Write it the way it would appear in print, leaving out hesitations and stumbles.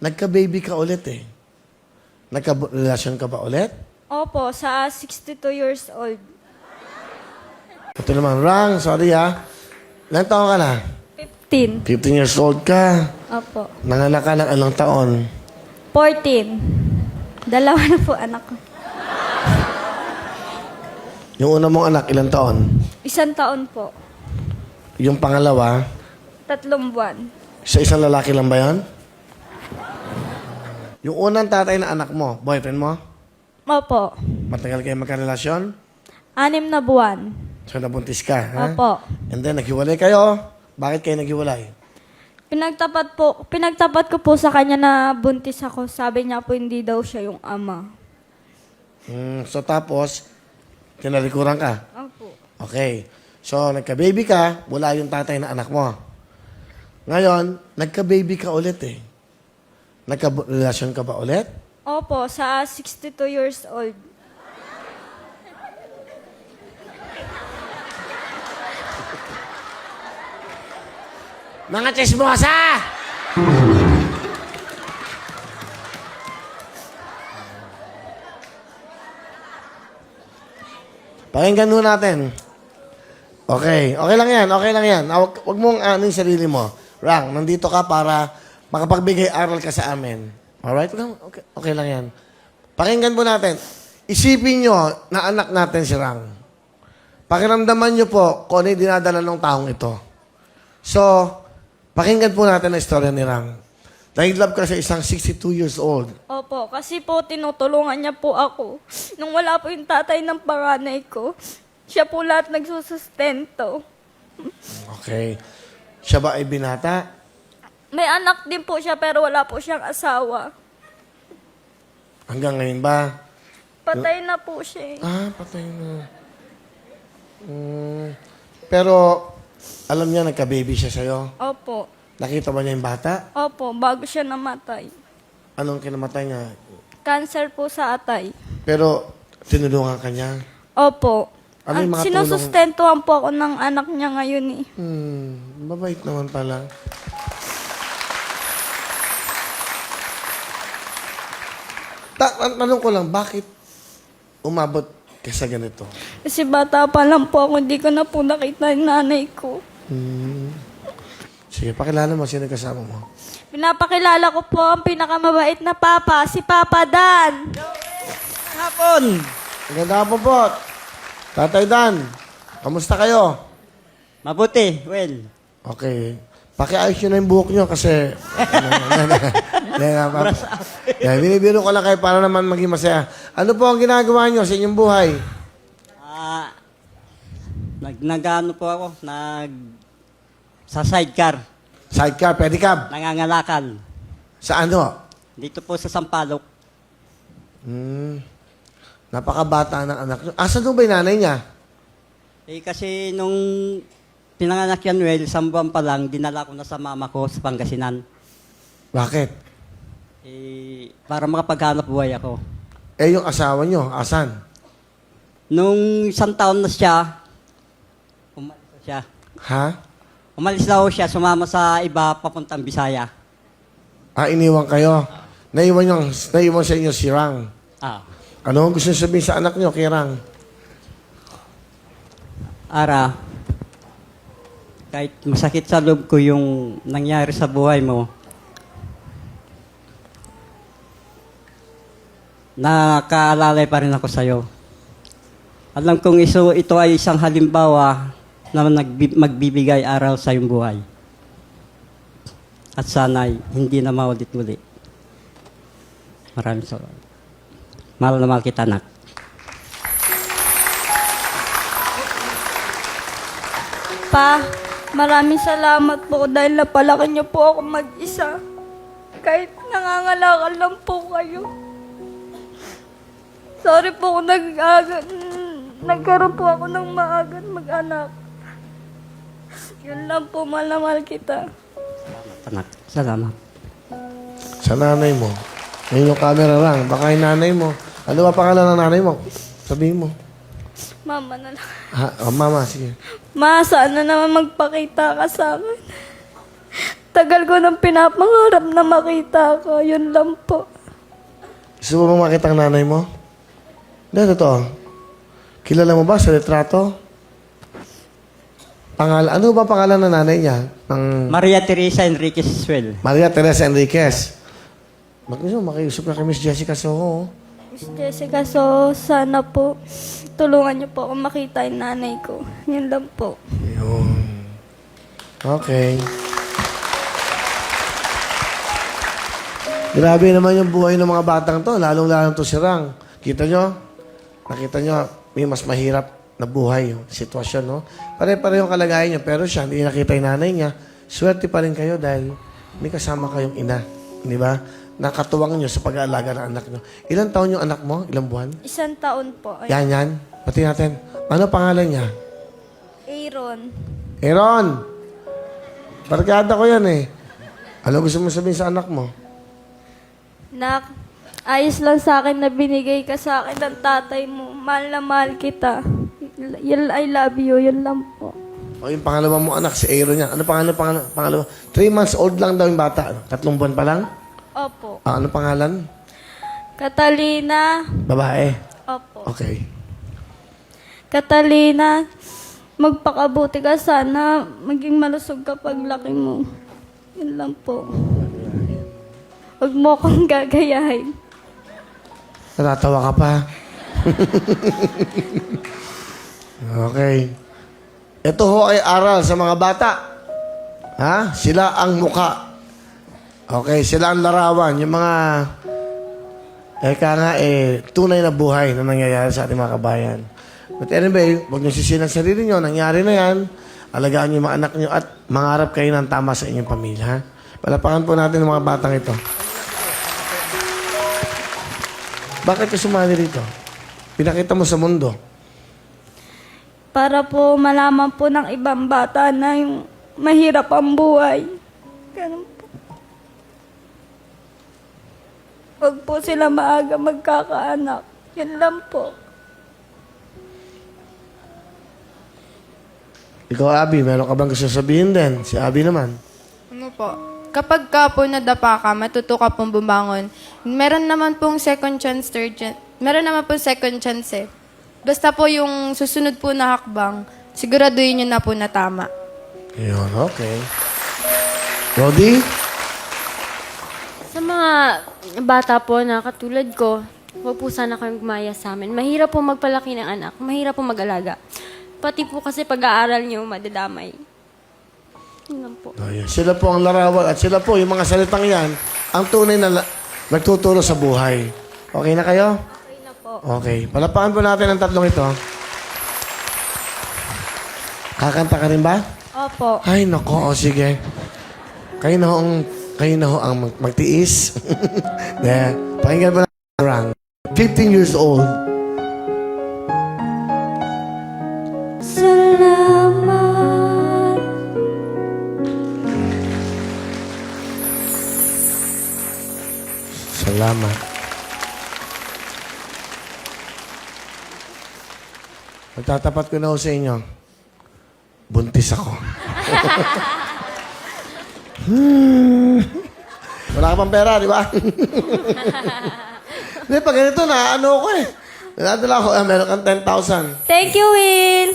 Nagka-baby ka ulit eh. Nagka-relasyon ka ba ulit? Opo, sa 62 years old. Ito naman, Rang, sorry ha. Ilang taon ka na? 15. 15 years old ka. Opo. Nanganak ka ng ilang taon? 14. Dalawa na po anak ko. Yung una mong anak, ilang taon? 1 taon po. Yung pangalawa, 3 buwan. sa isang lalaki lang ba yan? Yung unang tatay na anak mo, boyfriend mo? Opo. Matagal kayo magkarelasyon? 6 na buwan. So nabuntis ka, ha? Opo. And then, naghiwalay kayo. Bakit kayo naghiwalay? Pinagtapat ko po sa kanya na buntis ako. Sabi niya po hindi daw siya yung ama. So tapos, tinalikuran ka? Opo. Okay. So, nagka-baby ka, wala yung tatay na anak mo. Ngayon, nagka-baby ka ulit eh. Nagka-relasyon ka ba ulit? Opo, sa 62 years old. Mga chismosa! Pakinggan mo natin. Okay. Okay lang yan. Okay lang yan. Huwag mong ano yung sarili mo. Rang, nandito ka para makapagbigay aral ka sa amin. Alright? Okay, okay lang yan. Pakinggan po natin. Isipin nyo na anak natin si Rang. Pakiramdaman nyo po kung ano yung dinadala ng taong ito. So, pakinggan po natin ang istorya ni Rang. Nag-love ka sa isang 62 years old. Opo, kasi po tinutulungan niya po ako. Nung wala po yung tatay ng panganay ko, siya po lahat nagsusustento. Okay. Siya ba ay binata? May anak din po siya pero wala po siyang asawa. Hanggang ngayon ba? Patay na po siya. Patay na. Pero, alam niya, nagka-baby siya sa'yo. Opo. Nakita ba niya yung bata? Opo, bago siya namatay. Anong kinamatay niya? Cancer po sa atay. Pero, tinulungan ka niya? Opo. Ano yung mga Sinusustentuhan po ako ng anak niya ngayon eh. Mabait naman pala. Tanong ko lang, bakit umabot ka sa ganito? Kasi bata pa lang po ako, hindi ko na po nakita yung nanay ko. Sige, pakilala mo, sino kasama mo? Pinapakilala ko po ang pinakamabait na papa, si Papa Dan. Hapon! Maganda po po. Tatay Dan, kamusta kayo? Mabuti, well. Okay. Pakiayos nyo na yung buhok nyo kasi... Binibiro ko lang kayo para naman maging masaya. Ano po ang ginagawa nyo sa inyong buhay? Nag-ano po ako, sa sidecar, Sidecar, pedicab. nangangalakal. Sa ano? Dito po sa Sampaloc. Napakabata ng anak nyo. Asan doon ba yung nanay niya? Kasi nung pinanganak yan, well, 1 buwan pa lang, dinala ko na sa mama ko sa Pangasinan. Bakit? Para makapaghanap buhay ako. Eh, yung asawa nyo, asan? Nung 1 taon na siya, umalis na siya. Ha? Umalis na siya, sumama sa iba papuntang Bisaya. Iniwan kayo. Naiwan sa inyo si Rang. Ano ang gusto nyo sabihin sa anak nyo, kay Rang? Ara, kahit masakit sa loob ko yung nangyari sa buhay mo, nakaalalay pa rin ako sa'yo. Alam kong ito ay isang halimbawa na magbibigay aral sa iyong buhay. At sana'y hindi na maulit-ulit. Maraming salamat. Mahal na mahal kita, anak. Pa, maraming salamat po dahil napalaki niyo po ako mag-isa. Kahit nangangalakal lang po kayo. Sorry po kung nagkaroon po ako ng maagang mag-anak. Yun lang po, mahal na mahal kita. Anak, salamat. Sa nanay mo. Ngayon yung camera lang. Baka yung nanay mo. Ano ba pangalan ng nanay mo? Sabihin mo. Mama na lang. Mama, sige. Ma, sana naman magpakita ka sa akin. Tagal ko nang pinapangarap na makita ko. Yun lang po. Gusto mo bang makita ang nanay mo? Hindi, totoo. Kilala mo ba sa litrato? Ano ba pangalan ng nanay niya? Maria Teresa Enriquez Swell. Maria Teresa Enriquez. Makiusap na kay Miss Jessica Soho. Miss Jessica, so sana po tulungan niyo po ako makita yung nanay ko. Yun lang po. Yun. Okay. Grabe naman yung buhay ng mga batang to. Lalong-lalong to si Rang. Kita nyo? Nakita nyo, may mas mahirap na buhay yung sitwasyon, no? Pare-pare yung kalagayan niya, pero siya, hindi nakita yung nanay niya. Swerte pa rin kayo dahil may kasama kayong ina. Di ba? Nakatuwang nyo sa pag-aalaga ng anak nyo. Ilan taon yung anak mo? Ilang buwan? 1 taon po. Ay, Yan. Pati natin. Ano pangalan niya? Aaron. Aaron! Barkada ko yan eh. Ano gusto mo sabihin sa anak mo? Nak, ayos lang sa akin na binigay ka sa akin ng tatay mo. Mahal na mahal kita. I love you. Yun lang po. O yung pangalawa mo anak, si Aaron niya. Ano pangalawa? 3 months old lang daw yung bata. 3 buwan pa lang? Opo. Ano pangalan? Catalina. Babae. Opo. Okay. Catalina, magpakabuti ka sana. Maging malusog ka paglaki mo. Yun lang po. Huwag mo akong gagayahin. Natatawa ka pa. Okay. Ito ho ay aral sa mga bata. Ha? Sila ang muka. Okay, sila ang larawan. Yung mga tunay na buhay na nangyayari sa ating mga kabayan. But anyway, huwag niyo sisihin ang sarili niyo. Nangyari na yan. Alagaan niyo yung mga anak niyo at mangarap kayo ng tama sa inyong pamilya. Ha? Palapakan po natin ang mga batang ito. Bakit ka sumali rito? Pinakita mo sa mundo. Para po malaman po ng ibang bata na yung mahirap ang buhay. Ganun po. Huwag po sila maaga magkakaanak. Yan lang po. Ikaw, Abby, meron ka bang gusto sabihin din? Si Abby naman. Ano po? Kapag ka po nadapa ka, matuto ka pong bumangon. Meron naman pong second chance, third chance. Meron naman pong second chance eh. Basta po yung susunod po na hakbang, siguraduhin nyo na po na tama. Ayun, okay. Rodi? Sa mga bata po na katulad ko, huwag po sana kayong gumaya sa amin. Mahirap po magpalaki ng anak. Mahirap po mag-alaga. Pati po kasi pag-aaral nyo, madadamay. Yun lang po. Ayun. Sila po ang larawan at sila po, yung mga salitang yan, ang tunay na nagtuturo sa buhay. Okay na kayo? Okay na po. Okay. Palapakan po natin ang tatlong ito. Kakanta ka rin ba? Opo. Ay, nako. O, sige. Kayo na ho ang magtiis. Pakinggan po natin Rang. 15 years old. Salamat. Salamat. Magtatapat ko na ho sa inyo. Buntis ako. Wala ka pang pera, di ba? Hindi, pag ganito na, ano ko eh. Nadala ko, meron kang 10,000. Thank you, Will.